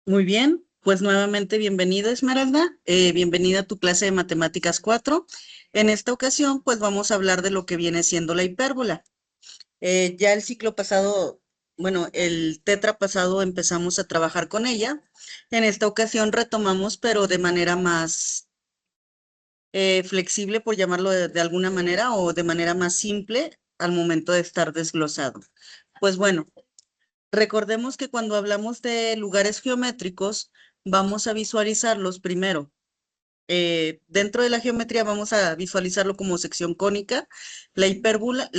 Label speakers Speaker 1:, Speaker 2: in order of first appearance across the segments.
Speaker 1: Muy bien, pues nuevamente bienvenida Esmeralda, bienvenida a tu clase de Matemáticas 4. En esta ocasión, pues vamos a hablar de lo que viene siendo la hipérbola. Ya el ciclo pasado, bueno, el tetra pasado empezamos a trabajar con ella. En esta ocasión retomamos, pero de manera más flexible, por llamarlo de alguna manera, o de manera más simple al momento de estar desglosado. Pues bueno. Recordemos que cuando hablamos de lugares geométricos, vamos a visualizarlos primero. Dentro de la geometría vamos a visualizarlo como sección cónica. La hipérbola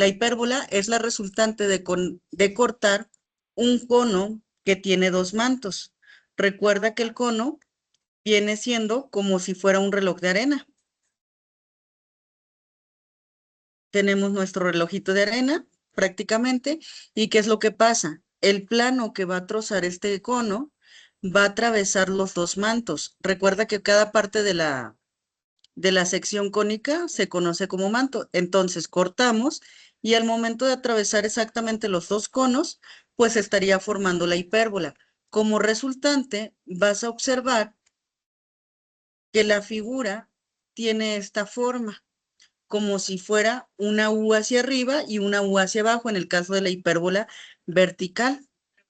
Speaker 1: es la resultante de cortar un cono que tiene dos mantos. Recuerda que el cono viene siendo como si fuera un reloj de arena. Tenemos nuestro relojito de arena prácticamente. ¿Y qué es lo que pasa? El plano que va a trozar este cono va a atravesar los dos mantos. Recuerda que cada parte de la sección cónica se conoce como manto. Entonces cortamos y al momento de atravesar exactamente los dos conos, pues estaría formando la hipérbola. Como resultante, vas a observar que la figura tiene esta forma como si fuera una U hacia arriba y una U hacia abajo en el caso de la hipérbola vertical.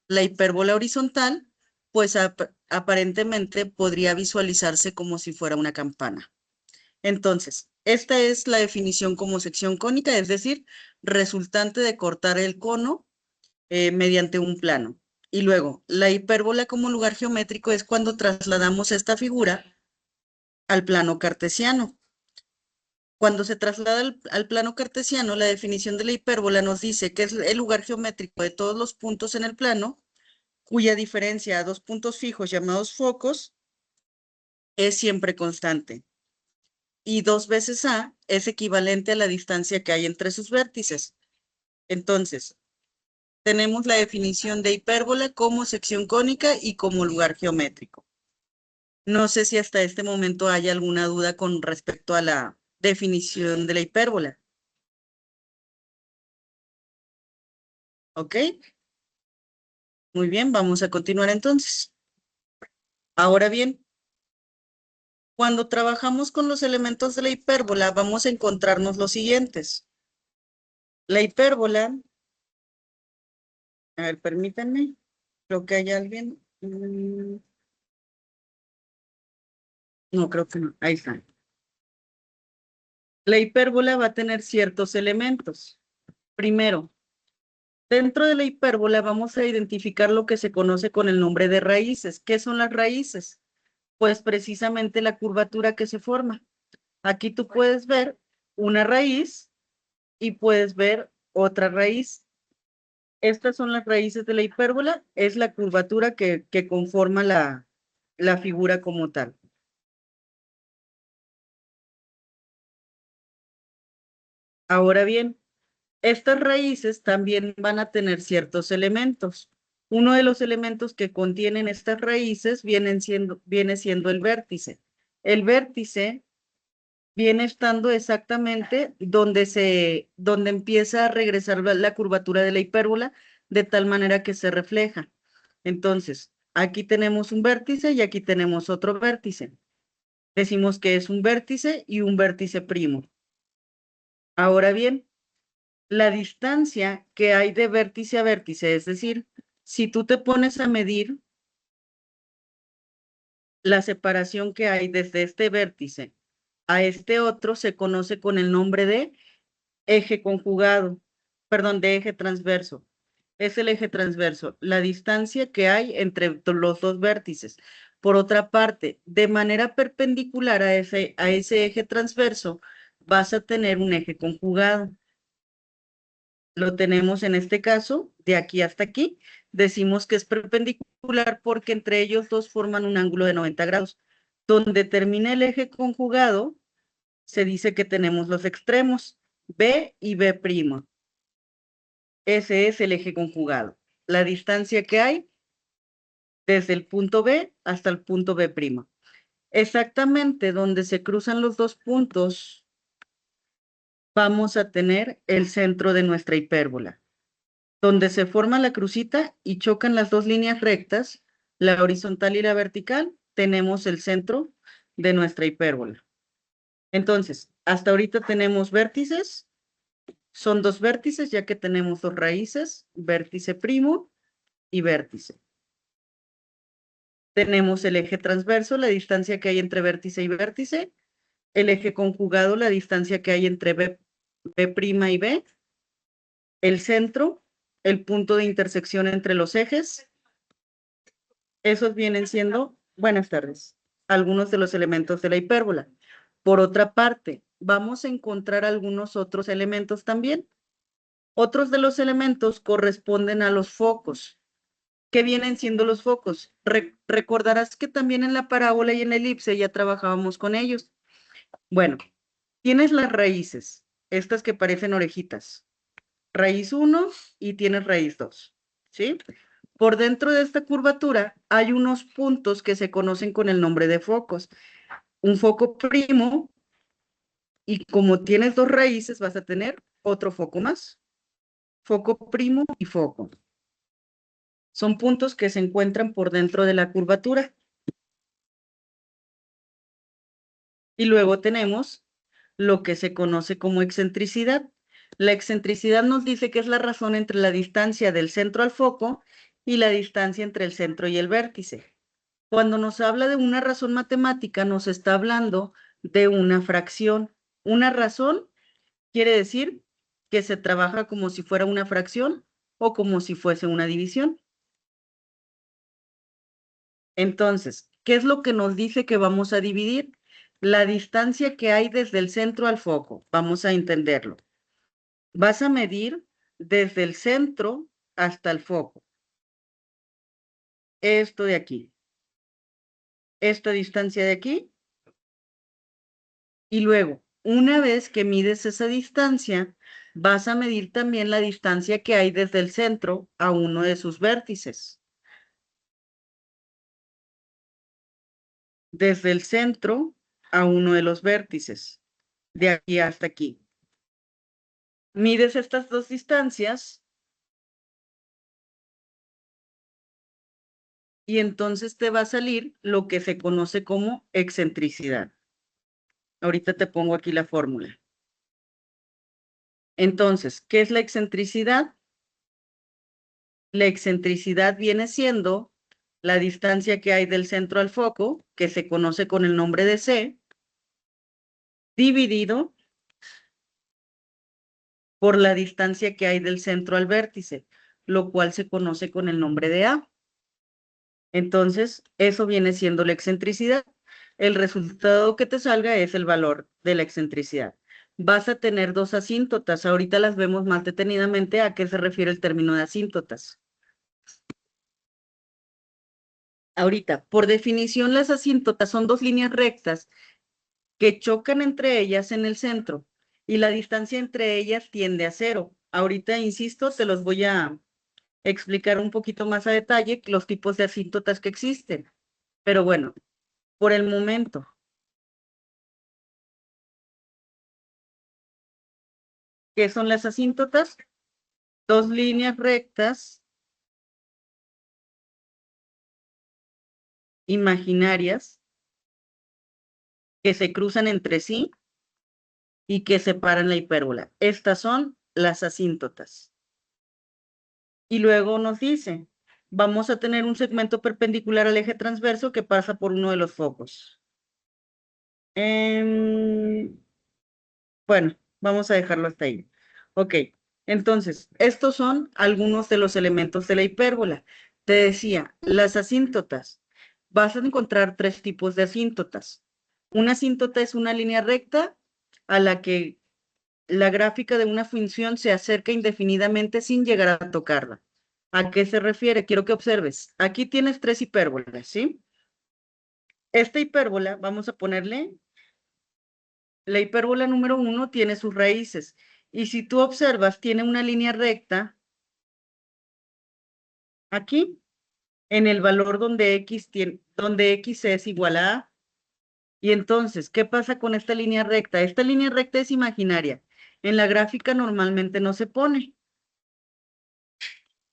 Speaker 1: La hipérbola horizontal, pues aparentemente podría visualizarse como si fuera una campana. Entonces, esta es la definición como sección cónica, es decir, resultante de cortar el cono mediante un plano. Y luego, la hipérbola como lugar geométrico es cuando trasladamos esta figura al plano cartesiano. Cuando se traslada al plano cartesiano, la definición de la hipérbola nos dice que es el lugar geométrico de todos los puntos en el plano, cuya diferencia a dos puntos fijos llamados focos es siempre constante. Y 2 veces A es equivalente a la distancia que hay entre sus vértices. Entonces, tenemos la definición de hipérbola como sección cónica y como lugar geométrico. No sé si hasta este momento hay alguna duda con respecto a la definición de la hipérbola. ¿Ok? Muy bien, vamos a continuar entonces. Ahora bien, cuando trabajamos con los elementos de la hipérbola, vamos a encontrarnos los siguientes. La hipérbola, a ver, permítanme, creo que hay alguien. No, creo que no, ahí está. La hipérbola va a tener ciertos elementos. Primero, dentro de la hipérbola vamos a identificar lo que se conoce con el nombre de raíces. ¿Qué son las raíces? Pues precisamente la curvatura que se forma. Aquí tú puedes ver una raíz y puedes ver otra raíz. Estas son las raíces de la hipérbola, es la curvatura que conforma la figura como tal. Ahora bien, estas raíces también van a tener ciertos elementos. Uno de los elementos que contienen estas raíces viene siendo el vértice. El vértice viene estando exactamente donde empieza a regresar la curvatura de la hipérbola, de tal manera que se refleja. Entonces, aquí tenemos un vértice y aquí tenemos otro vértice. Decimos que es un vértice y un vértice primo. Ahora bien, la distancia que hay de vértice a vértice, es decir, si tú te pones a medir la separación que hay desde este vértice a este otro, se conoce con el nombre de eje conjugado, perdón, de eje transverso. Es el eje transverso, la distancia que hay entre los dos vértices. Por otra parte, de manera perpendicular a ese eje transverso, vas a tener un eje conjugado. Lo tenemos en este caso, de aquí hasta aquí. Decimos que es perpendicular porque entre ellos dos forman un ángulo de 90 grados. Donde termina el eje conjugado, se dice que tenemos los extremos, B y B'. Ese es el eje conjugado. La distancia que hay desde el punto B hasta el punto B'. Exactamente donde se cruzan los dos puntos, vamos a tener el centro de nuestra hipérbola. Donde se forma la crucita y chocan las dos líneas rectas, la horizontal y la vertical, tenemos el centro de nuestra hipérbola. Entonces, hasta ahorita tenemos vértices, son dos vértices ya que tenemos dos raíces, vértice primo y vértice. Tenemos el eje transverso, la distancia que hay entre vértice y vértice, el eje conjugado, la distancia que hay entre B' y B, el centro, el punto de intersección entre los ejes. Esos vienen siendo, buenas tardes, algunos de los elementos de la hipérbola. Por otra parte, vamos a encontrar algunos otros elementos también. Otros de los elementos corresponden a los focos. ¿Qué vienen siendo los focos? Recordarás que también en la parábola y en la elipse ya trabajábamos con ellos. Bueno, tienes las raíces, estas que parecen orejitas. Raíz 1 y tienes raíz 2, ¿sí? Por dentro de esta curvatura hay unos puntos que se conocen con el nombre de focos. Un foco primo, y como tienes dos raíces, vas a tener otro foco más. Foco primo y foco. Son puntos que se encuentran por dentro de la curvatura. Y luego tenemos lo que se conoce como excentricidad. La excentricidad nos dice que es la razón entre la distancia del centro al foco y la distancia entre el centro y el vértice. Cuando nos habla de una razón matemática, nos está hablando de una fracción. Una razón quiere decir que se trabaja como si fuera una fracción o como si fuese una división. Entonces, ¿qué es lo que nos dice que vamos a dividir? La distancia que hay desde el centro al foco. Vamos a entenderlo. Vas a medir desde el centro hasta el foco. Esto de aquí. Esta distancia de aquí. Y luego, una vez que mides esa distancia, vas a medir también la distancia que hay desde el centro a uno de sus vértices. Desde el centro a uno de los vértices, de aquí hasta aquí. Mides estas dos distancias y entonces te va a salir lo que se conoce como excentricidad. Ahorita te pongo aquí la fórmula. Entonces, ¿qué es la excentricidad? La excentricidad viene siendo la distancia que hay del centro al foco, que se conoce con el nombre de C, dividido por la distancia que hay del centro al vértice, lo cual se conoce con el nombre de A. Entonces, eso viene siendo la excentricidad. El resultado que te salga es el valor de la excentricidad. Vas a tener dos asíntotas. Ahorita las vemos más detenidamente a qué se refiere el término de asíntotas. Ahorita, por definición, las asíntotas son dos líneas rectas que chocan entre ellas en el centro y la distancia entre ellas tiende a cero. Ahorita, insisto, te los voy a explicar un poquito más a detalle los tipos de asíntotas que existen. Pero bueno, por el momento, ¿qué son las asíntotas? Dos líneas rectas imaginarias que se cruzan entre sí y que separan la hipérbola. Estas son las asíntotas. Y luego nos dice, vamos a tener un segmento perpendicular al eje transverso que pasa por uno de los focos. Bueno, vamos a dejarlo hasta ahí. Ok, entonces, estos son algunos de los elementos de la hipérbola. Te decía, las asíntotas. Vas a encontrar tres tipos de asíntotas. Una asíntota es una línea recta a la que la gráfica de una función se acerca indefinidamente sin llegar a tocarla. ¿A qué se refiere? Quiero que observes. Aquí tienes tres hipérbolas, ¿sí? Esta hipérbola, vamos a ponerle, la hipérbola número 1 tiene sus raíces. Y si tú observas, tiene una línea recta aquí, en el valor donde X es igual a A. Y entonces, ¿qué pasa con esta línea recta? Esta línea recta es imaginaria. En la gráfica normalmente no se pone.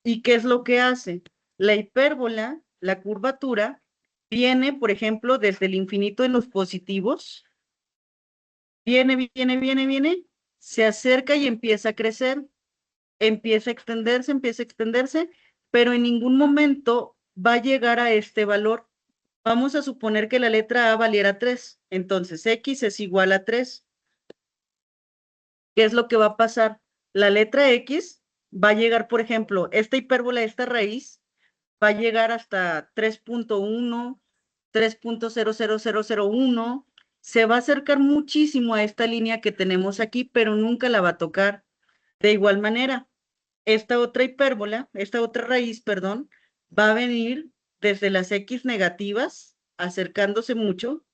Speaker 1: ¿Y qué es lo que hace? La hipérbola la curvatura viene, por ejemplo, desde el infinito en los positivos, viene, se acerca y empieza a crecer, empieza a extenderse, pero en ningún momento va a llegar a este valor. Vamos a suponer que la letra A valiera 3, entonces X es igual a 3. ¿Qué es lo que va a pasar? La letra X va a llegar, por ejemplo, esta hipérbola, esta raíz, va a llegar hasta 3.1, 3.00001, se va a acercar muchísimo a esta línea que tenemos aquí, pero nunca la va a tocar. De igual manera, esta otra hipérbola, esta otra raíz, perdón, va a venir desde las X negativas, acercándose mucho,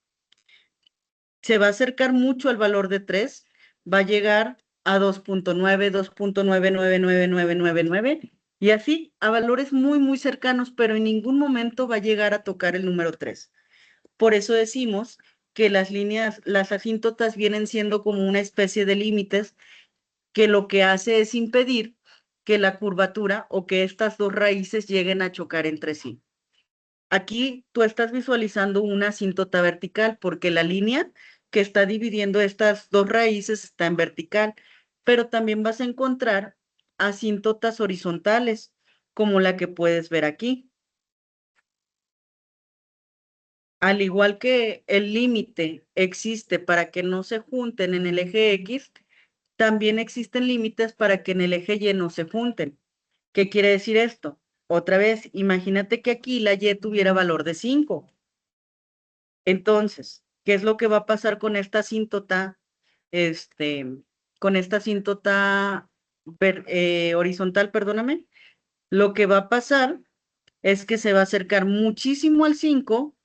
Speaker 1: se va a acercar mucho al valor de 3, va a llegar a 2.9, 2.9999999, y así a valores muy cercanos, pero en ningún momento va a llegar a tocar el número 3. Por eso decimos que las líneas, las asíntotas vienen siendo como una especie de límites que lo que hace es impedir que la curvatura o que estas dos raíces lleguen a chocar entre sí. Aquí tú estás visualizando una asíntota vertical porque la línea que está dividiendo estas dos raíces está en vertical, pero también vas a encontrar asíntotas horizontales, como la que puedes ver aquí. Al igual que el límite existe para que no se junten en el eje X, también existen límites para que en el eje Y no se junten. ¿Qué quiere decir esto? Otra vez, imagínate que aquí la Y tuviera valor de 5. Entonces, ¿qué es lo que va a pasar con esta asíntota? Con esta asíntota horizontal, perdóname. Lo que va a pasar es que se va a acercar muchísimo al 5.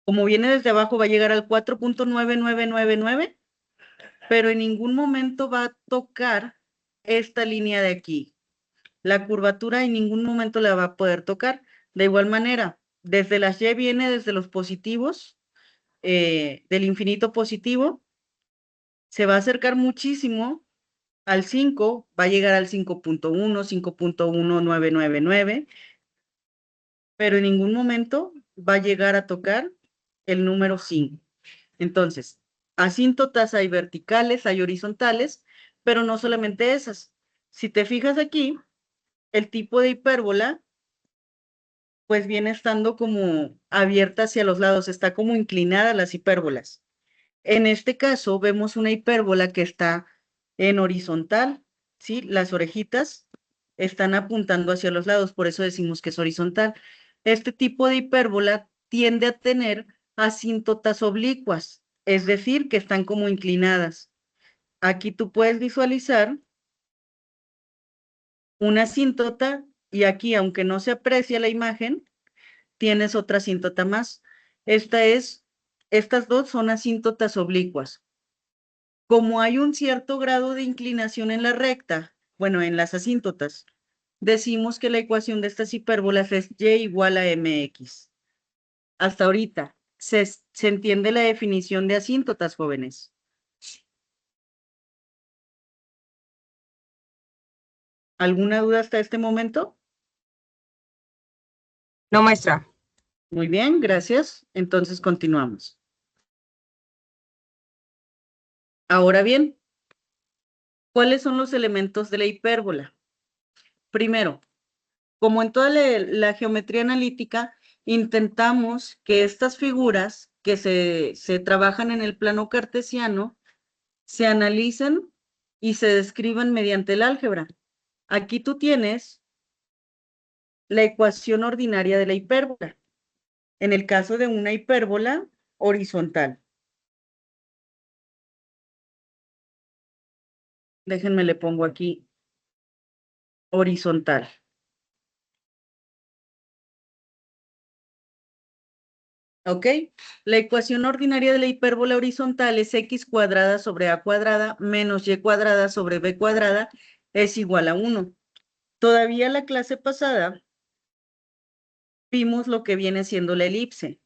Speaker 1: Como viene desde abajo, va a llegar al 4.9999, pero en ningún momento va a tocar esta línea de aquí. La curvatura en ningún momento la va a poder tocar. De igual manera, desde las Y viene desde los positivos, del infinito positivo, se va a acercar muchísimo al 5, va a llegar al 5.1, 5.1999, pero en ningún momento va a llegar a tocar el número 5. Entonces, asíntotas hay verticales, hay horizontales, pero no solamente esas. Si te fijas aquí, el tipo de hipérbola pues viene estando como abierta hacia los lados, está como inclinada las hipérbolas. En este caso vemos una hipérbola que está en horizontal, ¿sí? Las orejitas están apuntando hacia los lados, por eso decimos que es horizontal. Este tipo de hipérbola tiende a tener asíntotas oblicuas, es decir, que están como inclinadas. Aquí tú puedes visualizar una asíntota y aquí, aunque no se aprecia la imagen, tienes otra asíntota más. Estas dos son asíntotas oblicuas. Como hay un cierto grado de inclinación en la recta, bueno, en las asíntotas, decimos que la ecuación de estas hipérbolas es y igual a mx. Hasta ahorita, ¿se entiende la definición de asíntotas, jóvenes? ¿Alguna duda hasta este momento?
Speaker 2: No, maestra.
Speaker 1: Muy bien, gracias. Entonces continuamos. Ahora bien, ¿cuáles son los elementos de la hipérbola? Primero, como en toda la geometría analítica, intentamos que estas figuras que se trabajan en el plano cartesiano se analicen y se describan mediante el álgebra. Aquí tú tienes la ecuación ordinaria de la hipérbola, en el caso de una hipérbola horizontal. Déjenme le pongo aquí horizontal. ¿Ok? La ecuación ordinaria de la hipérbola horizontal es x cuadrada sobre a cuadrada menos y cuadrada sobre b cuadrada es igual a 1. Todavía la clase pasada vimos lo que viene siendo la elipse.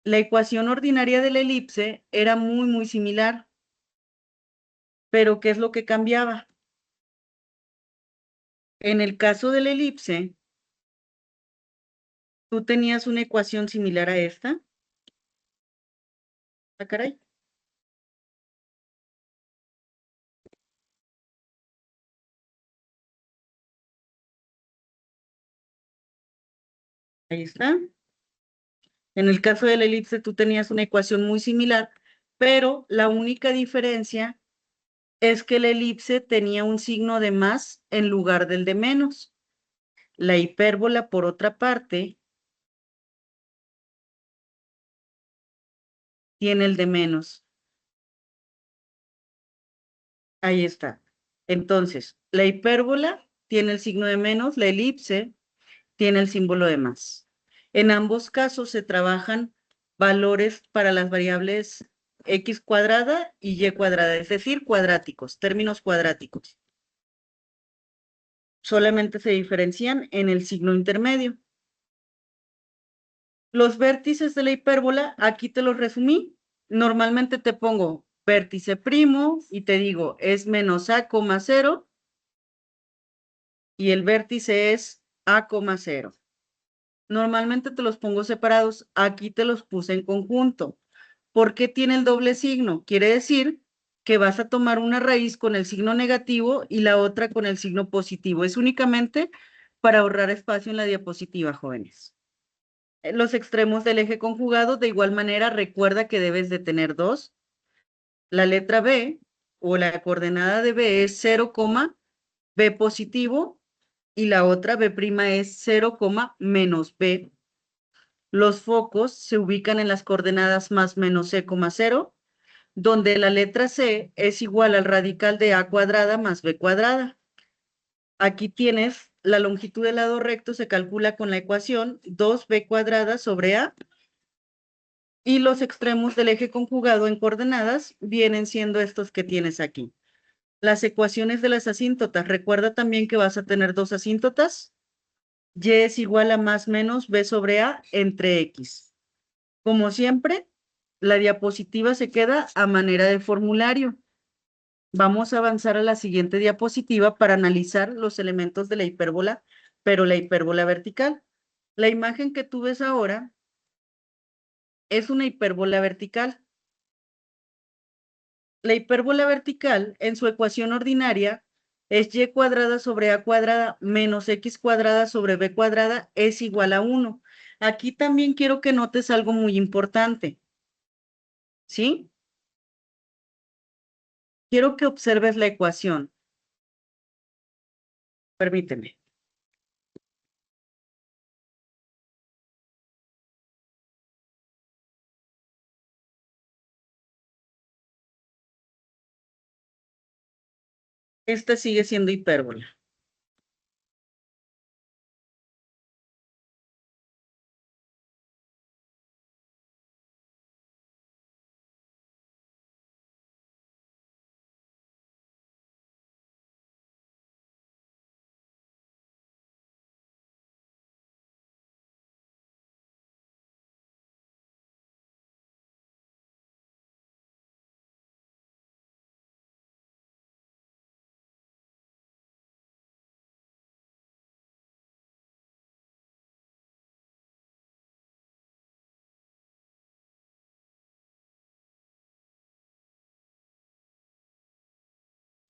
Speaker 1: La ecuación ordinaria de la elipse era muy similar, pero ¿qué es lo que cambiaba? En el caso de la elipse, ¿Tú tenías una ecuación similar a esta? Ah, caray. Ahí está. En el caso de la elipse, tú tenías una ecuación muy similar, pero la única diferencia es que la elipse tenía un signo de más en lugar del de menos. La hipérbola, por otra parte, tiene el de menos. Ahí está. Entonces, la hipérbola tiene el signo de menos, la elipse tiene el símbolo de más. En ambos casos se trabajan valores para las variables x cuadrada y y cuadrada, es decir, cuadráticos, términos cuadráticos. Solamente se diferencian en el signo intermedio. Los vértices de la hipérbola, aquí te los resumí. Normalmente te pongo vértice primo y te digo es menos a, cero y el vértice es a, cero. Normalmente te los pongo separados, aquí te los puse en conjunto. ¿Por qué tiene el doble signo? Quiere decir que vas a tomar una raíz con el signo negativo y la otra con el signo positivo. Es únicamente para ahorrar espacio en la diapositiva, jóvenes. Los extremos del eje conjugado, de igual manera, recuerda que debes de tener dos. La letra B o la coordenada de B es 0, B positivo y la otra B' es 0, menos B. Los focos se ubican en las coordenadas más menos C, 0, donde la letra C es igual al radical de A cuadrada más B cuadrada. Aquí tienes la longitud del lado recto, se calcula con la ecuación 2B cuadrada sobre A, y los extremos del eje conjugado en coordenadas vienen siendo estos que tienes aquí. Las ecuaciones de las asíntotas, recuerda también que vas a tener dos asíntotas. Y es igual a más menos B sobre A entre X. Como siempre, la diapositiva se queda a manera de formulario. Vamos a avanzar a la siguiente diapositiva para analizar los elementos de la hipérbola, pero la hipérbola vertical. La imagen que tú ves ahora es una hipérbola vertical. La hipérbola vertical, en su ecuación ordinaria, es y cuadrada sobre a cuadrada menos x cuadrada sobre b cuadrada es igual a 1. Aquí también quiero que notes algo muy importante, ¿sí? Quiero que observes la ecuación. Permíteme. Esta sigue siendo hipérbola.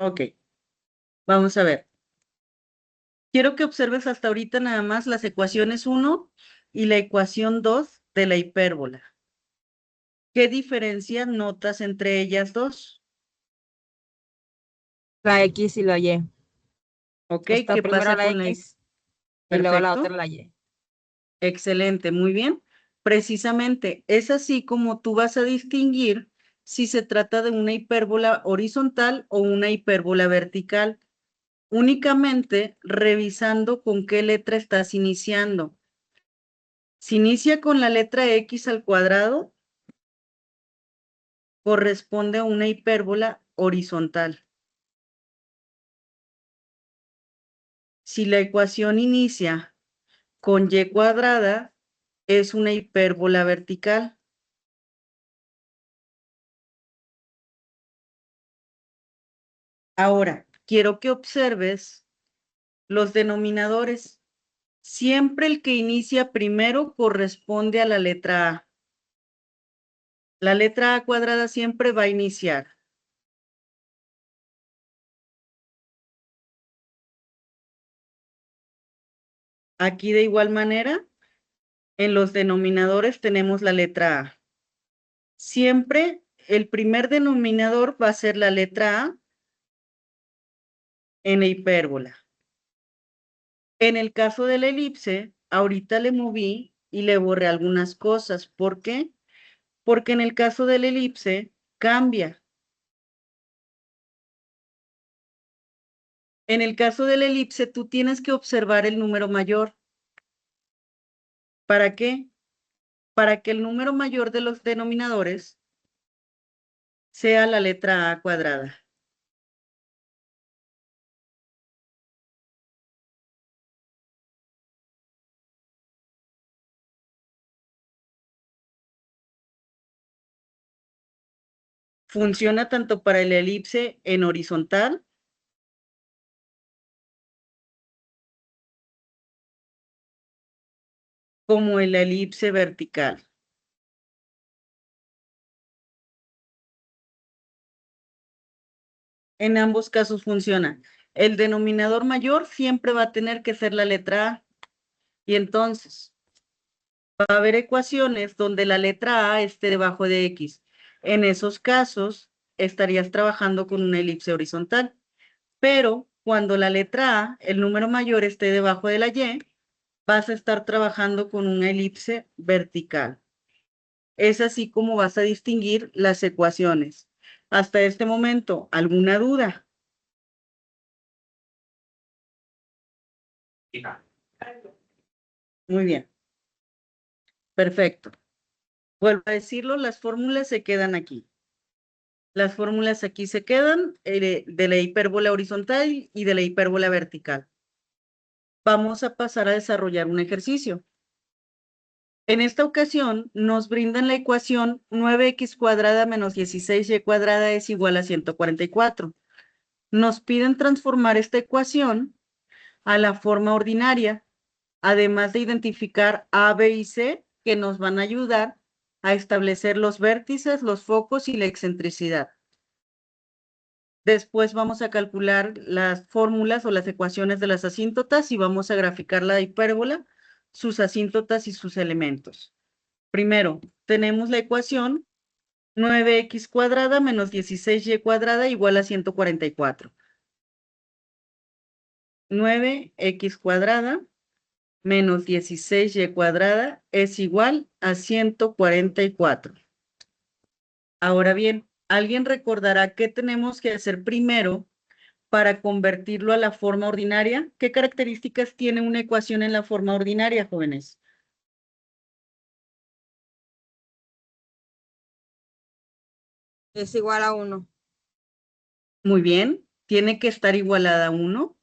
Speaker 1: Ok, vamos a ver. Quiero que observes hasta ahorita nada más las ecuaciones 1 y la ecuación 2 de la hipérbola. ¿Qué diferencia notas entre ellas dos?
Speaker 2: La X y la Y.
Speaker 1: Ok,
Speaker 2: Está
Speaker 1: ¿qué
Speaker 2: primero
Speaker 1: pasa
Speaker 2: la
Speaker 1: con la
Speaker 2: X y luego la otra
Speaker 1: Perfecto,
Speaker 2: la Y.
Speaker 1: excelente, muy bien. Precisamente es así como tú vas a distinguir si se trata de una hipérbola horizontal o una hipérbola vertical, únicamente revisando con qué letra estás iniciando. Si inicia con la letra X al cuadrado, corresponde a una hipérbola horizontal. Si la ecuación inicia con y cuadrada, es una hipérbola vertical. Ahora, quiero que observes los denominadores. Siempre el que inicia primero corresponde a la letra A. La letra A cuadrada siempre va a iniciar. Aquí de igual manera, en los denominadores tenemos la letra A. Siempre el primer denominador va a ser la letra A en la hipérbola. En el caso de la elipse, ahorita le moví y le borré algunas cosas. ¿Por qué? Porque en el caso de la elipse cambia. En el caso de la elipse, tú tienes que observar el número mayor. ¿Para qué? Para que el número mayor de los denominadores sea la letra A cuadrada. Funciona tanto para la elipse en horizontal como en la elipse vertical. En ambos casos funciona. El denominador mayor siempre va a tener que ser la letra A. Y entonces, va a haber ecuaciones donde la letra A esté debajo de X. En esos casos, estarías trabajando con una elipse horizontal. Pero cuando la letra A, el número mayor, esté debajo de la Y, vas a estar trabajando con una elipse vertical. Es así como vas a distinguir las ecuaciones. Hasta este momento, ¿alguna duda? Muy bien, perfecto. Vuelvo a decirlo, las fórmulas se quedan aquí. Las fórmulas aquí se quedan de la hipérbola horizontal y de la hipérbola vertical. Vamos a pasar a desarrollar un ejercicio. En esta ocasión nos brindan la ecuación 9x cuadrada menos 16y cuadrada es igual a 144. Nos piden transformar esta ecuación a la forma ordinaria, además de identificar A, B y C, que nos van a ayudar a establecer los vértices, los focos y la excentricidad. Después vamos a calcular las fórmulas o las ecuaciones de las asíntotas y vamos a graficar la hipérbola, sus asíntotas y sus elementos. Primero, tenemos la ecuación 9x cuadrada menos 16y cuadrada igual a 144. 9x cuadrada menos 16y cuadrada es igual a 144. Ahora bien, ¿alguien recordará qué tenemos que hacer primero para convertirlo a la forma ordinaria? ¿Qué características tiene una ecuación en la forma ordinaria, jóvenes?
Speaker 2: Es igual a 1.
Speaker 1: Muy bien, tiene que estar igualada a 1.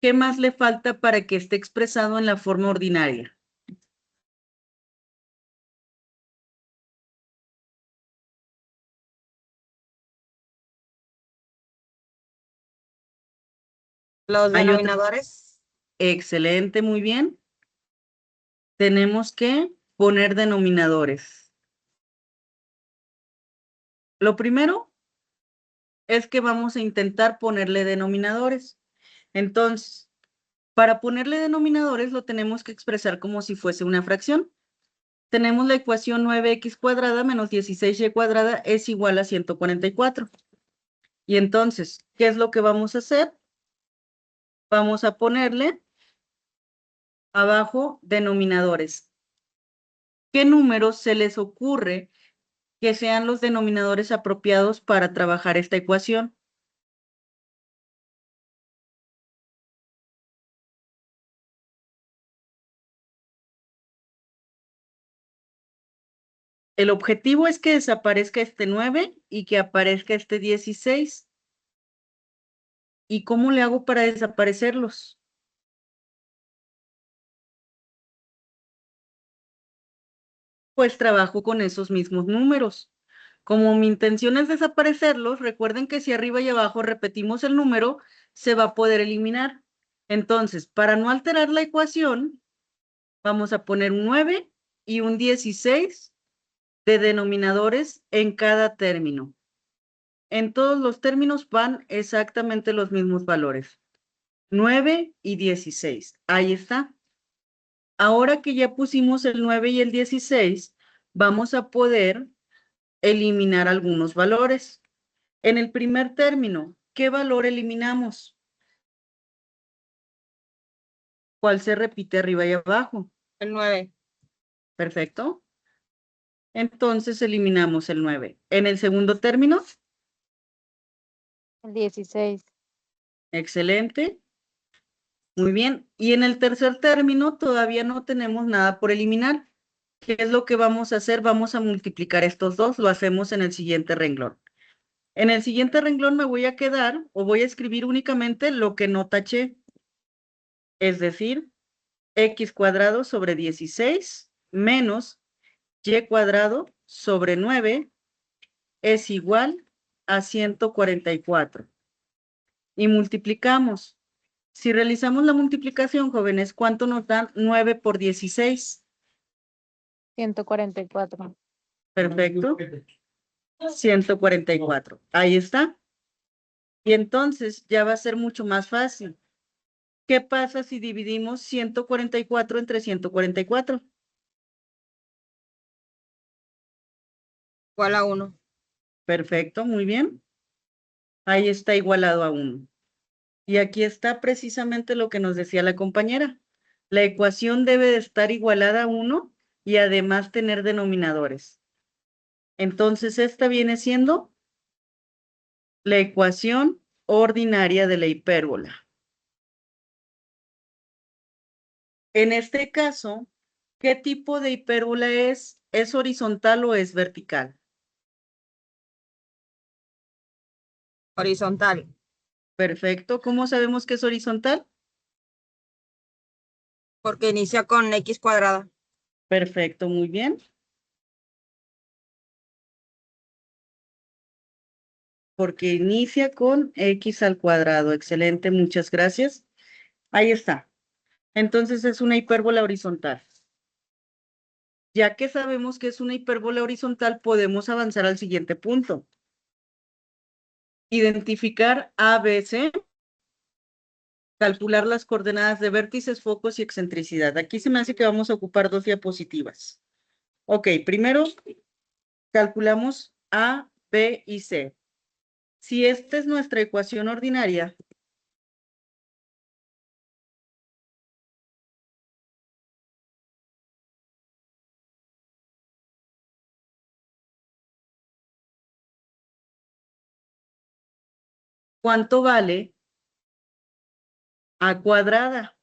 Speaker 1: ¿Qué más le falta para que esté expresado en la forma ordinaria?
Speaker 2: Los
Speaker 1: Hay otra.
Speaker 2: denominadores.
Speaker 1: Excelente, muy bien. Tenemos que poner denominadores. Lo primero es que vamos a intentar ponerle denominadores. Entonces, para ponerle denominadores lo tenemos que expresar como si fuese una fracción. Tenemos la ecuación 9x cuadrada menos 16y cuadrada es igual a 144. Y entonces, ¿qué es lo que vamos a hacer? Vamos a ponerle abajo denominadores. ¿Qué números se les ocurre que sean los denominadores apropiados para trabajar esta ecuación? El objetivo es que desaparezca este 9 y que aparezca este 16. ¿Y cómo le hago para desaparecerlos? Pues trabajo con esos mismos números. Como mi intención es desaparecerlos, recuerden que si arriba y abajo repetimos el número, se va a poder eliminar. Entonces, para no alterar la ecuación, vamos a poner un 9 y un 16 de denominadores en cada término. En todos los términos van exactamente los mismos valores. 9 y 16. Ahí está. Ahora que ya pusimos el 9 y el 16, vamos a poder eliminar algunos valores. En el primer término, ¿qué valor eliminamos? ¿Cuál se repite arriba y abajo?
Speaker 2: El 9.
Speaker 1: Perfecto. Entonces eliminamos el 9. En el segundo término,
Speaker 3: El 16.
Speaker 1: excelente. Muy bien. Y en el tercer término todavía no tenemos nada por eliminar. ¿Qué es lo que vamos a hacer? Vamos a multiplicar estos dos. Lo hacemos en el siguiente renglón. En el siguiente renglón me voy a quedar o voy a escribir únicamente lo que no taché. Es decir, x cuadrado sobre 16 menos y cuadrado sobre 9 es igual a 144. Y multiplicamos. Si realizamos la multiplicación, jóvenes, ¿cuánto nos dan 9 por 16?
Speaker 3: 144.
Speaker 1: Perfecto. 144. Ahí está. Y entonces ya va a ser mucho más fácil. ¿Qué pasa si dividimos 144 entre 144?
Speaker 2: Igual a 1.
Speaker 1: Perfecto, muy bien. Ahí está igualado a 1. Y aquí está precisamente lo que nos decía la compañera. La ecuación debe de estar igualada a 1 y además tener denominadores. Entonces, esta viene siendo la ecuación ordinaria de la hipérbola. En este caso, ¿qué tipo de hipérbola es? ¿Es horizontal o es vertical?
Speaker 2: Horizontal.
Speaker 1: Perfecto. ¿Cómo sabemos que es horizontal?
Speaker 2: Porque inicia con x cuadrada.
Speaker 1: Perfecto, muy bien. Porque inicia con x al cuadrado. Excelente, muchas gracias. Ahí está. Entonces es una hipérbola horizontal. Ya que sabemos que es una hipérbola horizontal, podemos avanzar al siguiente punto. Identificar A, B, C. Calcular las coordenadas de vértices, focos y excentricidad. Aquí se me hace que vamos a ocupar 2 diapositivas. Ok, primero calculamos A, B y C. Si esta es nuestra ecuación ordinaria, ¿cuánto vale A cuadrada?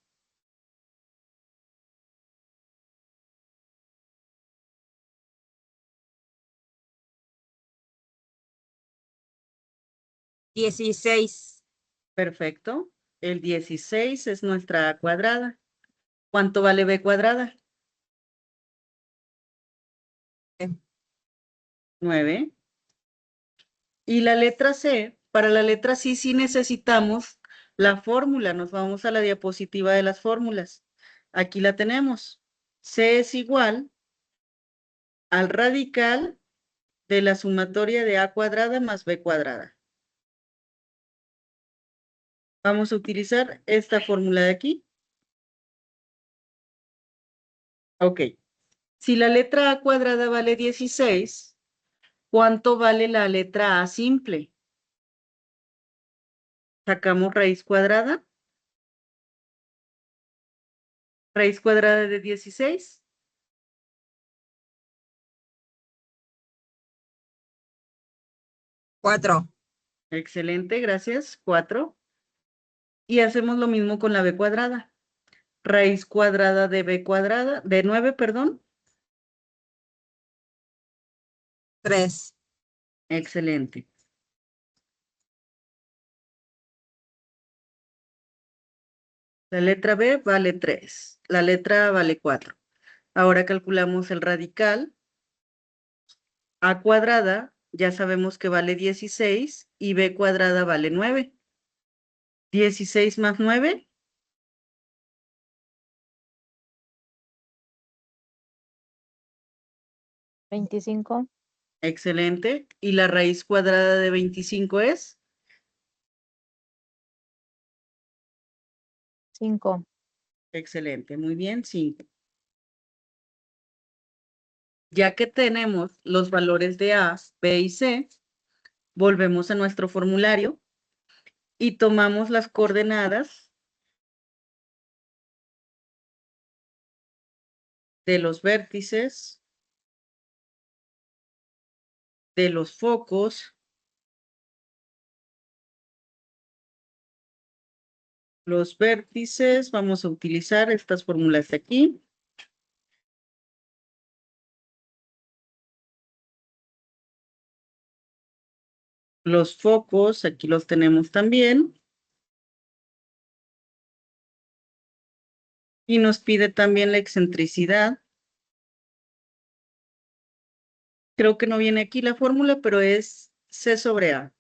Speaker 2: Dieciséis.
Speaker 1: Perfecto. El 16 es nuestra A cuadrada. ¿Cuánto vale B cuadrada? 9. Y la letra C, para la letra C sí necesitamos la fórmula. Nos vamos a la diapositiva de las fórmulas. Aquí la tenemos. C es igual al radical de la sumatoria de A cuadrada más B cuadrada. Vamos a utilizar esta fórmula de aquí. Ok. Si la letra A cuadrada vale 16, ¿cuánto vale la letra A simple? Sacamos raíz cuadrada. Raíz cuadrada de 16.
Speaker 2: 4.
Speaker 1: Excelente, gracias. 4. Y hacemos lo mismo con la B cuadrada. Raíz cuadrada de B cuadrada, de 9, perdón.
Speaker 2: 3.
Speaker 1: Excelente. La letra B vale 3. La letra A vale 4. Ahora calculamos el radical. A cuadrada ya sabemos que vale 16 y b cuadrada vale 9. 16 más 9,
Speaker 3: 25,
Speaker 1: excelente. Y la raíz cuadrada de 25 es
Speaker 3: 5,
Speaker 1: excelente, muy bien, 5. Ya que tenemos los valores de A, B y C, volvemos a nuestro formulario y tomamos las coordenadas de los vértices, de los focos, los vértices, vamos a utilizar estas fórmulas de aquí. Los focos, aquí los tenemos también. Y nos pide también la excentricidad. Creo que no viene aquí la fórmula, pero es C sobre A.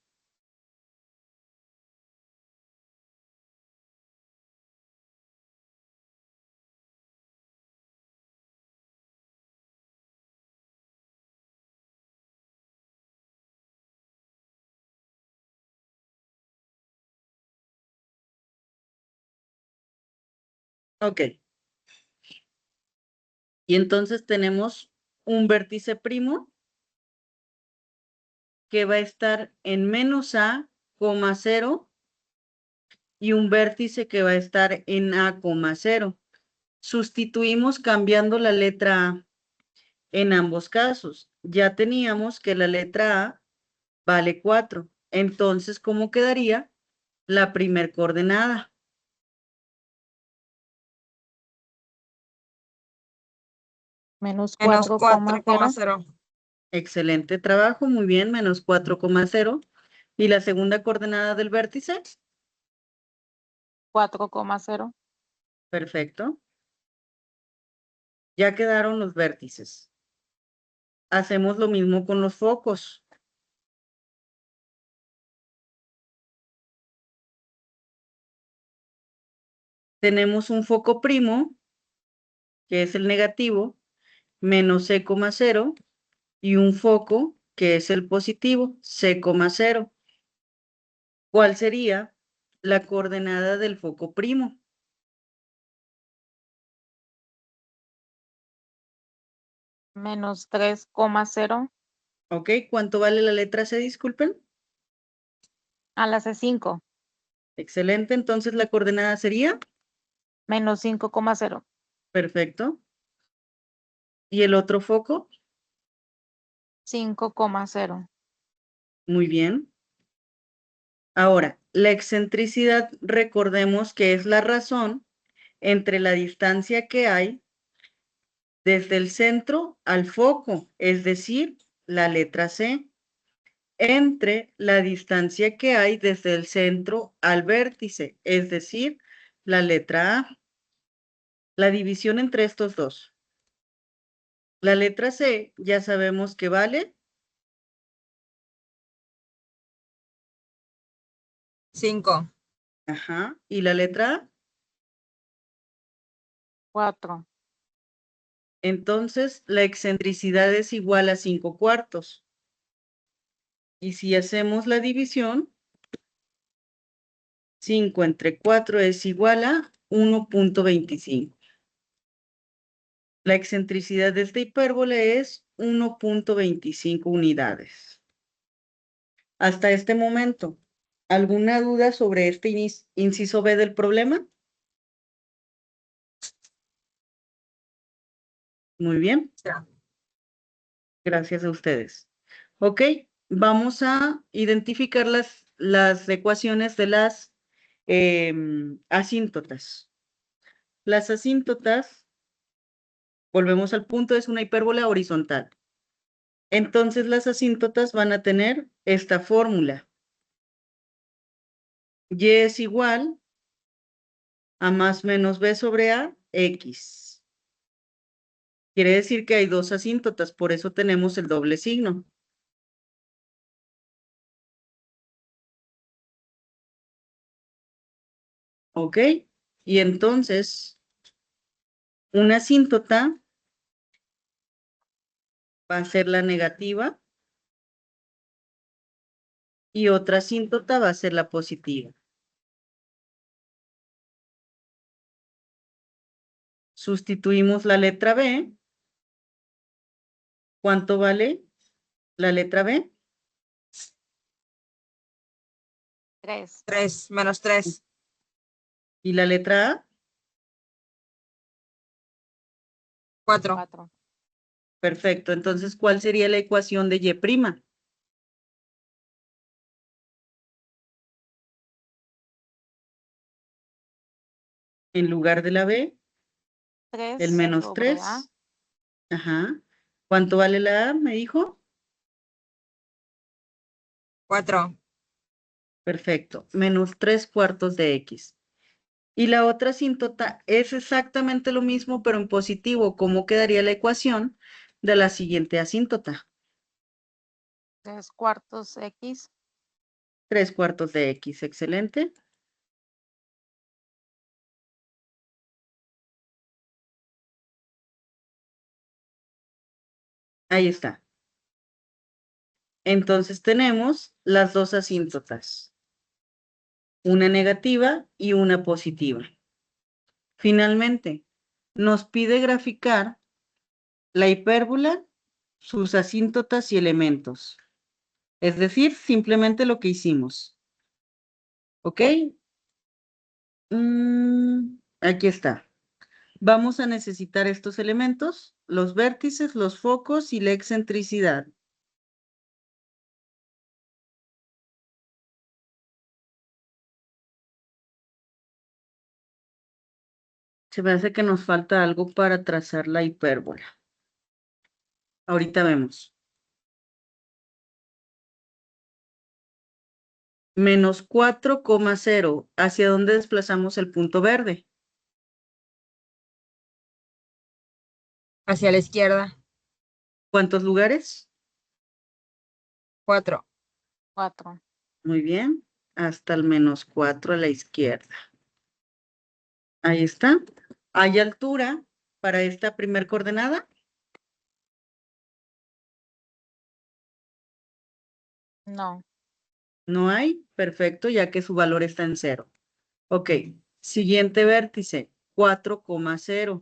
Speaker 1: Ok. Y entonces tenemos un vértice primo que va a estar en menos A, 0 y un vértice que va a estar en A, 0. Sustituimos cambiando la letra A en ambos casos. Ya teníamos que la letra A vale 4. Entonces, ¿cómo quedaría la primer coordenada?
Speaker 3: menos
Speaker 2: Menos
Speaker 3: 4,0.
Speaker 2: 4,0.
Speaker 1: Excelente trabajo, muy bien, menos 4,0. ¿Y la segunda coordenada del vértice?
Speaker 3: 4,0.
Speaker 1: Perfecto. Ya quedaron los vértices. Hacemos lo mismo con los focos. Tenemos un foco primo, que es el negativo, menos C, 0, y un foco, que es el positivo, C, 0. ¿Cuál sería la coordenada del foco primo?
Speaker 3: Menos 3,0
Speaker 1: ¿Ok? ¿Cuánto vale la letra C? Disculpen.
Speaker 3: a la C5.
Speaker 1: Excelente, entonces la coordenada sería
Speaker 3: Menos 5,0.
Speaker 1: perfecto. ¿Y el otro foco?
Speaker 3: 5,0.
Speaker 1: Muy bien. Ahora, la excentricidad, recordemos que es la razón entre la distancia que hay desde el centro al foco, es decir, la letra C, entre la distancia que hay desde el centro al vértice, es decir, la letra A. La división entre estos dos. La letra C ya sabemos que vale
Speaker 2: 5.
Speaker 1: ajá, y la letra A,
Speaker 3: 4.
Speaker 1: entonces la excentricidad es igual a 5/4. Y si hacemos la división, 5 entre 4 es igual a 1,25. La excentricidad de esta hipérbole es 1,25 unidades. Hasta este momento, ¿alguna duda sobre este inciso B del problema? Muy bien. Gracias a ustedes. Ok, vamos a identificar las ecuaciones de las asíntotas. Las asíntotas, volvemos al punto, es una hipérbola horizontal. Entonces las asíntotas van a tener esta fórmula. Y es igual a más menos b sobre a, x. Quiere decir que hay dos asíntotas, por eso tenemos el doble signo. ¿Ok? Y entonces, una asíntota va a ser la negativa y otra asíntota va a ser la positiva. Sustituimos la letra B. ¿Cuánto vale la letra B?
Speaker 3: 3.
Speaker 2: 3 menos 3.
Speaker 1: ¿Y la letra A?
Speaker 2: 4.
Speaker 3: 4.
Speaker 1: Perfecto. Entonces, ¿cuál sería la ecuación de Y'? En lugar de la B,
Speaker 3: 3
Speaker 1: el menos
Speaker 3: sobre
Speaker 1: 3.
Speaker 3: A.
Speaker 1: Ajá. ¿Cuánto vale la A? ¿Me dijo?
Speaker 2: 4.
Speaker 1: Perfecto. Menos 3/4 de X. Y la otra asíntota es exactamente lo mismo, pero en positivo. ¿Cómo quedaría la ecuación de la siguiente asíntota?
Speaker 3: 3/4 X.
Speaker 1: 3/4 de X. Excelente. Ahí está. Entonces tenemos las dos asíntotas. Una negativa y una positiva. Finalmente, nos pide graficar la hipérbola, sus asíntotas y elementos. Es decir, simplemente lo que hicimos. ¿Ok? Aquí está. Vamos a necesitar estos elementos, los vértices, los focos y la excentricidad. Se me hace que nos falta algo para trazar la hipérbola. Ahorita vemos. Menos 4,0. ¿Hacia dónde desplazamos el punto verde?
Speaker 2: Hacia la izquierda.
Speaker 1: ¿Cuántos lugares?
Speaker 2: 4.
Speaker 3: 4.
Speaker 1: Muy bien. Hasta el menos 4 a la izquierda. Ahí está. ¿Hay altura para esta primer coordenada?
Speaker 3: No.
Speaker 1: No hay. Perfecto, ya que su valor está en 0. Ok. Siguiente vértice, 4,0.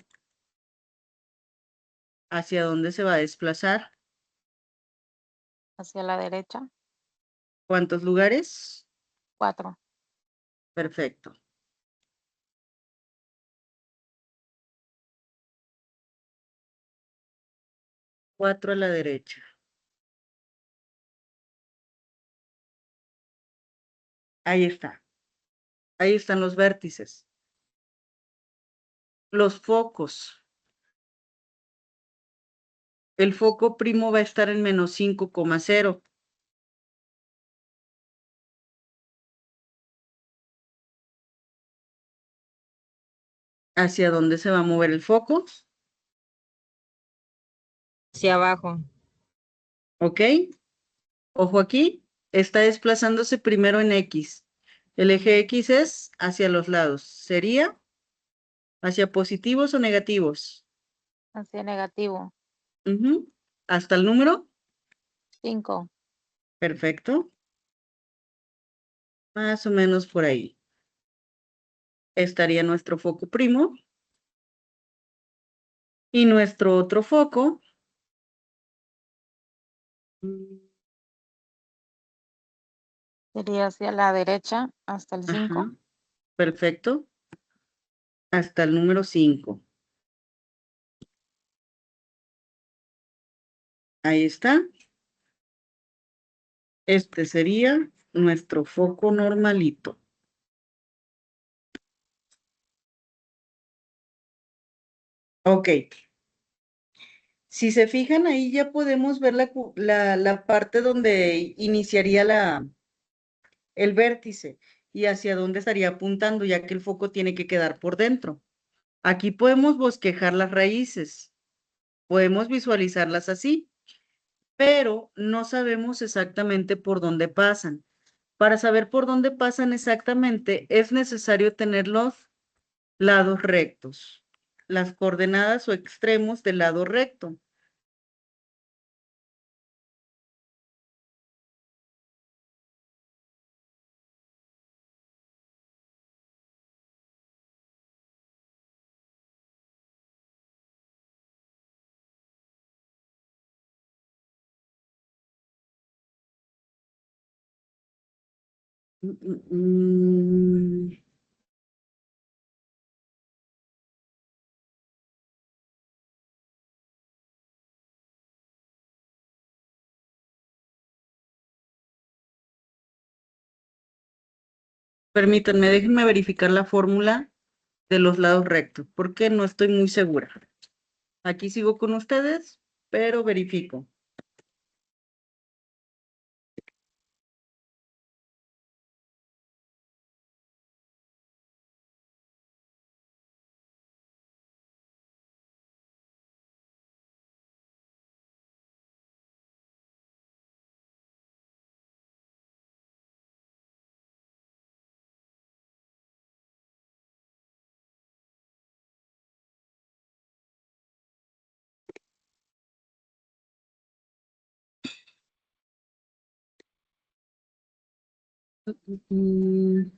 Speaker 1: ¿Hacia dónde se va a desplazar?
Speaker 3: Hacia la derecha.
Speaker 1: ¿Cuántos lugares?
Speaker 3: 4.
Speaker 1: Perfecto. Cuatro a la derecha. Ahí está. Ahí están los vértices. Los focos. El foco primo va a estar en menos 5,0. ¿Hacia dónde se va a mover el foco?
Speaker 2: Hacia abajo.
Speaker 1: ¿Ok? Ojo aquí. Está desplazándose primero en X. El eje X es hacia los lados. ¿Sería hacia positivos o negativos?
Speaker 3: Hacia negativo.
Speaker 1: ¿Hasta el número?
Speaker 3: 5.
Speaker 1: Perfecto. Más o menos por ahí. Estaría nuestro foco primo. Y nuestro otro foco.
Speaker 3: Sería hacia la derecha hasta el 5.
Speaker 1: Ajá. Perfecto. Hasta el número 5. Ahí está. Este sería nuestro foco normalito. Ok. Si se fijan ahí ya podemos ver la parte donde iniciaría el vértice y hacia dónde estaría apuntando, ya que el foco tiene que quedar por dentro. Aquí podemos bosquejar las raíces, podemos visualizarlas así, pero no sabemos exactamente por dónde pasan. Para saber por dónde pasan exactamente, es necesario tener los lados rectos, las coordenadas o extremos del lado recto. Mm, mm, mm. Permítanme, déjenme verificar la fórmula de los lados rectos, porque no estoy muy segura. Aquí sigo con ustedes, pero verifico. Mm,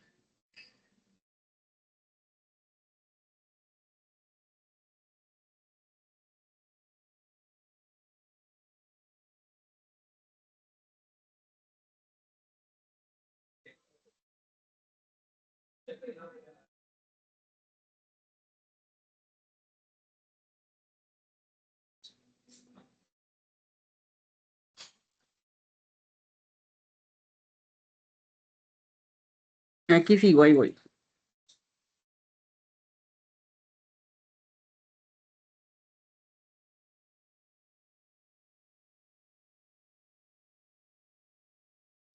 Speaker 1: Aquí sigo, ahí voy.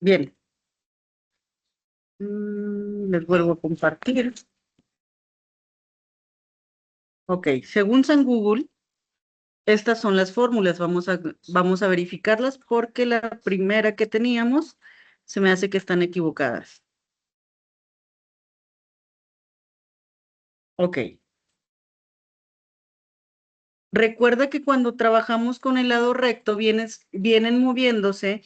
Speaker 1: Bien. Les vuelvo a compartir. Ok, según San Google, estas son las fórmulas. Vamos a verificarlas porque la primera que teníamos se me hace que están equivocadas. Ok. Recuerda que cuando trabajamos con el lado recto vienen moviéndose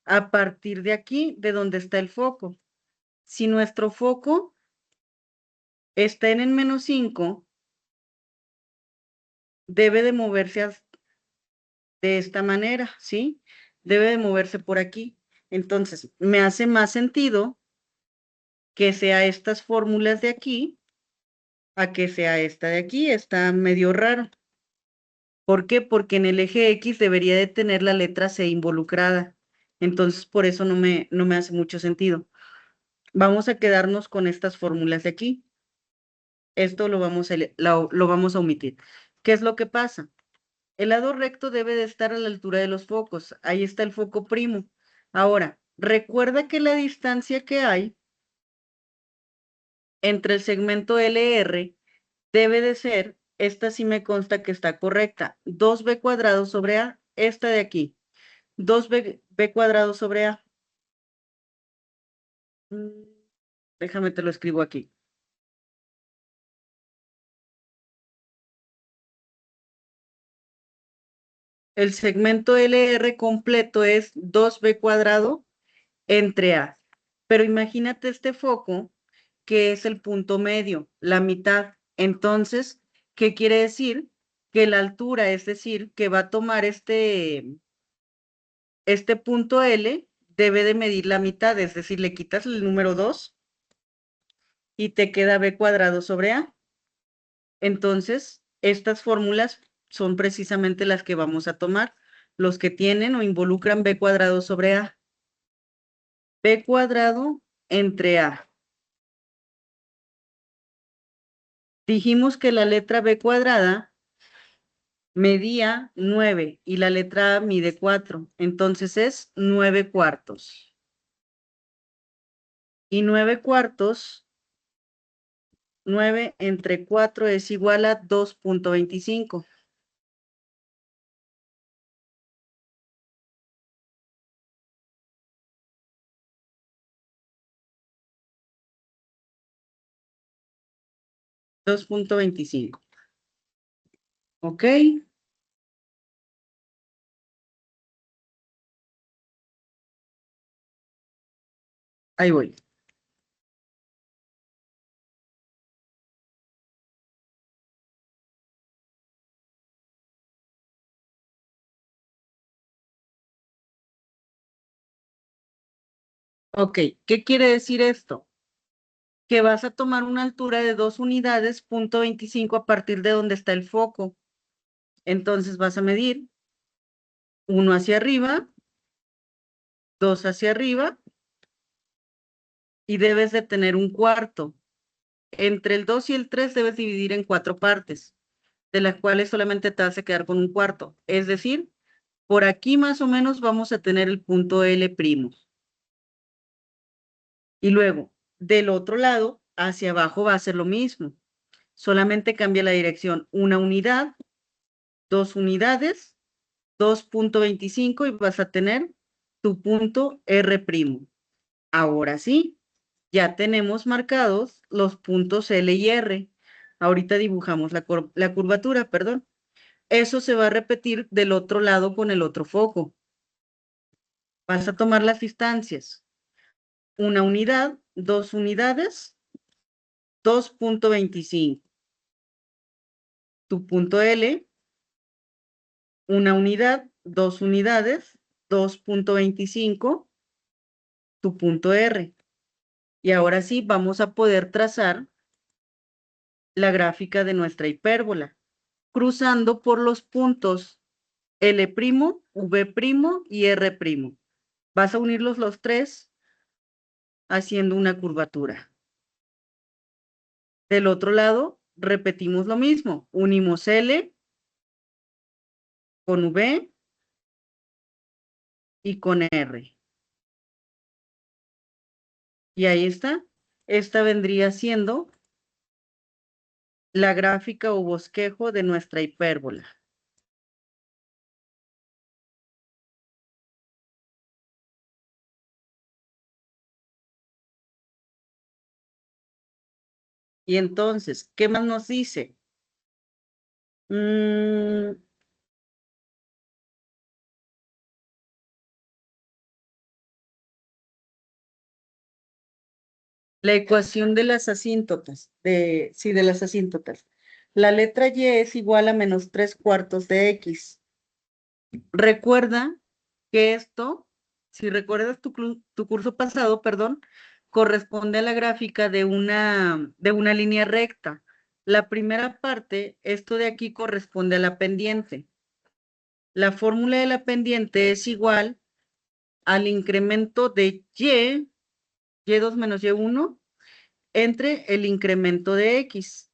Speaker 1: a partir de aquí, de donde está el foco. Si nuestro foco está en el -5, debe de moverse de esta manera, ¿sí? Debe de moverse por aquí. Entonces, me hace más sentido que sea estas fórmulas de aquí a que sea esta de aquí. Está medio raro. ¿Por qué? Porque en el eje X debería de tener la letra C involucrada. Entonces, por eso no me hace mucho sentido. Vamos a quedarnos con estas fórmulas de aquí. Esto lo vamos a omitir. ¿Qué es lo que pasa? El lado recto debe de estar a la altura de los focos. Ahí está el foco primo. Ahora, recuerda que la distancia que hay entre el segmento LR debe de ser, esta sí me consta que está correcta, 2b cuadrado sobre A, esta de aquí, 2b cuadrado sobre A. Mm, Déjame te lo escribo aquí. El segmento LR completo es 2b cuadrado entre A. Pero imagínate este foco que es el punto medio, la mitad. Entonces, ¿qué quiere decir? Que la altura, es decir, que va a tomar este punto L, debe de medir la mitad, es decir, le quitas el número 2 y te queda b cuadrado sobre A. Entonces, estas fórmulas son precisamente las que vamos a tomar, los que tienen o involucran b cuadrado sobre A. B cuadrado entre A. Dijimos que la letra b cuadrada medía 9 y la letra A mide 4, entonces es 9 cuartos. Y 9 cuartos, 9 entre 4 es igual a 2.25. 2.25. ¿Ok? Ahí voy. Ok, ¿qué quiere decir esto? Que vas a tomar una altura de 2 unidades, 0.25 a partir de donde está el foco. Entonces vas a medir 1 hacia arriba, 2 hacia arriba, y debes de tener un cuarto. Entre el 2 y el 3 debes dividir en 4 partes, de las cuales solamente te vas a quedar con un cuarto. Es decir, por aquí más o menos vamos a tener el punto L'. Y luego, del otro lado, hacia abajo va a ser lo mismo. Solamente cambia la dirección. 1 unidad, 2 unidades, 2.25 y vas a tener tu punto R'. Ahora sí, ya tenemos marcados los puntos L y R. Ahorita dibujamos la curvatura, perdón. Eso se va a repetir del otro lado con el otro foco. Vas a tomar las distancias. 1 unidad, 2 unidades, 2.25. Tu punto L, 1 unidad, 2 unidades, 2.25. Tu punto R. Y ahora sí, vamos a poder trazar la gráfica de nuestra hipérbola, cruzando por los puntos L', V' y R'. Vas a unirlos los tres haciendo una curvatura. Del otro lado, repetimos lo mismo. Unimos L con V y con R. Y ahí está. Esta vendría siendo la gráfica o bosquejo de nuestra hipérbola. Y entonces, ¿qué más nos dice? La ecuación de las asíntotas, de las asíntotas. La letra Y es igual a menos 3/4 de X. Recuerda que esto, si recuerdas tu curso pasado, perdón, corresponde a la gráfica de una línea recta. La primera parte, esto de aquí corresponde a la pendiente. La fórmula de la pendiente es igual al incremento de Y2 menos Y1, entre el incremento de X,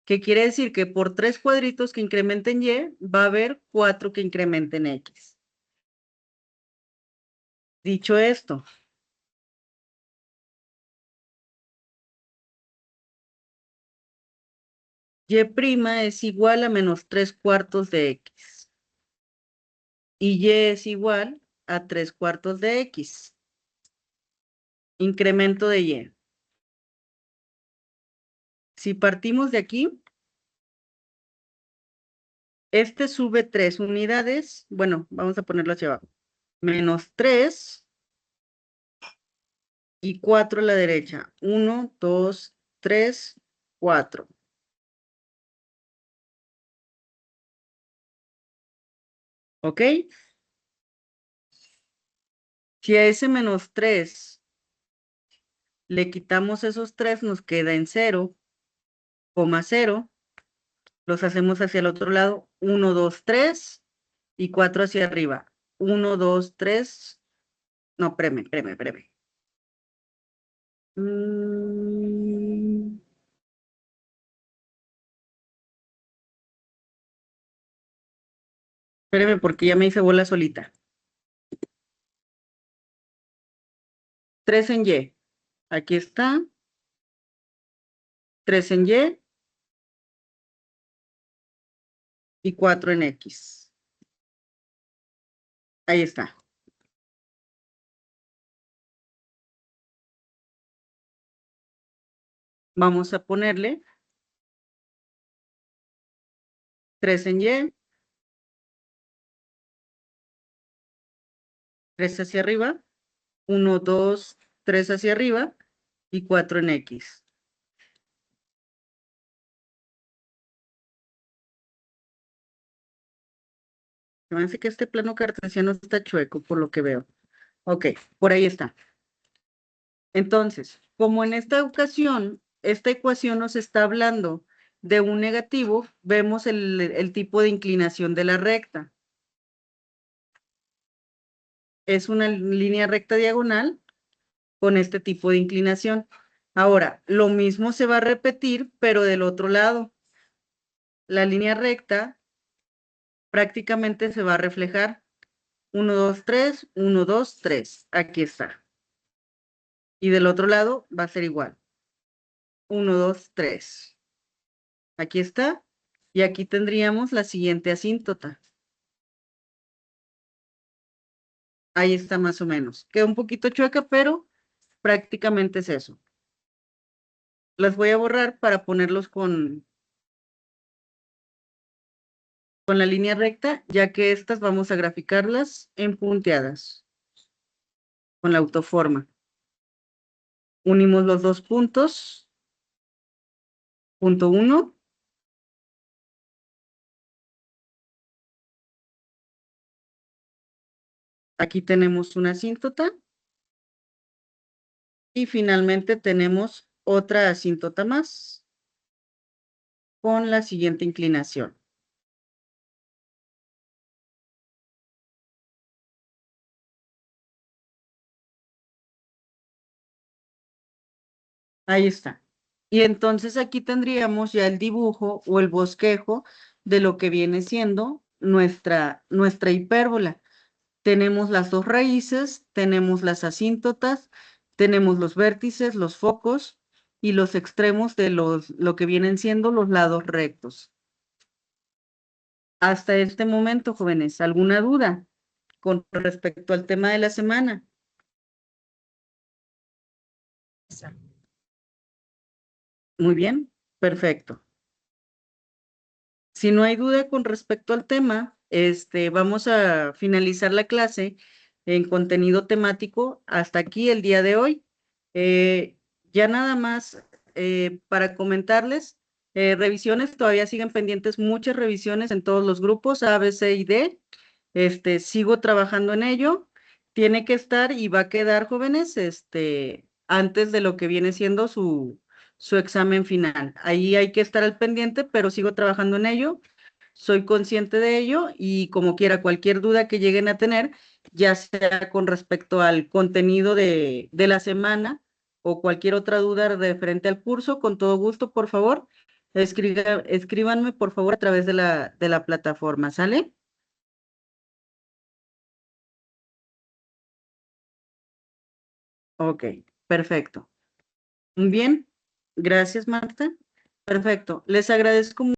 Speaker 1: que quiere decir que por 3 cuadritos que incrementen Y, va a haber 4 que incrementen X. Dicho esto, Y' es igual a menos 3/4 de X. Y Y es igual a 3/4 de X. Incremento de Y. Si partimos de aquí, este sube 3 unidades. Bueno, vamos a ponerlo hacia abajo. Menos 3 y 4 a la derecha. 1, 2, 3, 4. ¿Ok? Si a ese menos 3 le quitamos esos 3, nos queda en 0,0. Los hacemos hacia el otro lado. 1, 2, 3 y 4 hacia arriba. 1, 2, 3. No, espérame. Espérame porque ya me hice bola solita. 3 en Y. Aquí está. 3 en y 4 en X. Ahí está. Vamos a ponerle 3 en Y, 3 hacia arriba, 1, 2, 3 hacia arriba y 4 en X. Me parece que este plano cartesiano está chueco, por lo que veo. Ok, por ahí está. Entonces, como en esta ocasión, esta ecuación nos está hablando de un negativo, vemos el tipo de inclinación de la recta. Es una línea recta diagonal con este tipo de inclinación. Ahora, lo mismo se va a repetir, pero del otro lado. La línea recta prácticamente se va a reflejar 1, 2, 3, 1, 2, 3. Aquí está. Y del otro lado va a ser igual. 1, 2, 3. Aquí está. Y aquí tendríamos la siguiente asíntota. Ahí está más o menos. Queda un poquito chueca, pero prácticamente es eso. Las voy a borrar para ponerlos con la línea recta, ya que estas vamos a graficarlas en punteadas con la autoforma. Unimos los dos puntos. Punto 1. Aquí tenemos una asíntota. Y finalmente tenemos otra asíntota más con la siguiente inclinación. Ahí está. Y entonces aquí tendríamos ya el dibujo o el bosquejo de lo que viene siendo nuestra hipérbola. Tenemos las dos raíces, tenemos las asíntotas, tenemos los vértices, los focos y los extremos de lo que vienen siendo los lados rectos. Hasta este momento, jóvenes, ¿alguna duda con respecto al tema de la semana? Muy bien, perfecto. Si no hay duda con respecto al tema, vamos a finalizar la clase en contenido temático hasta aquí el día de hoy. Ya nada más para comentarles, revisiones, todavía siguen pendientes muchas revisiones en todos los grupos A, B, C y D. Sigo trabajando en ello. Tiene que estar y va a quedar, jóvenes, antes de lo que viene siendo su examen final. Ahí hay que estar al pendiente, pero sigo trabajando en ello. Soy consciente de ello y como quiera, cualquier duda que lleguen a tener, ya sea con respecto al contenido de la semana o cualquier otra duda referente al curso, con todo gusto, por favor, escríbanme, por favor, a través de la plataforma, ¿sale? Ok, perfecto. Muy bien, gracias, Marta. Perfecto, les agradezco mucho.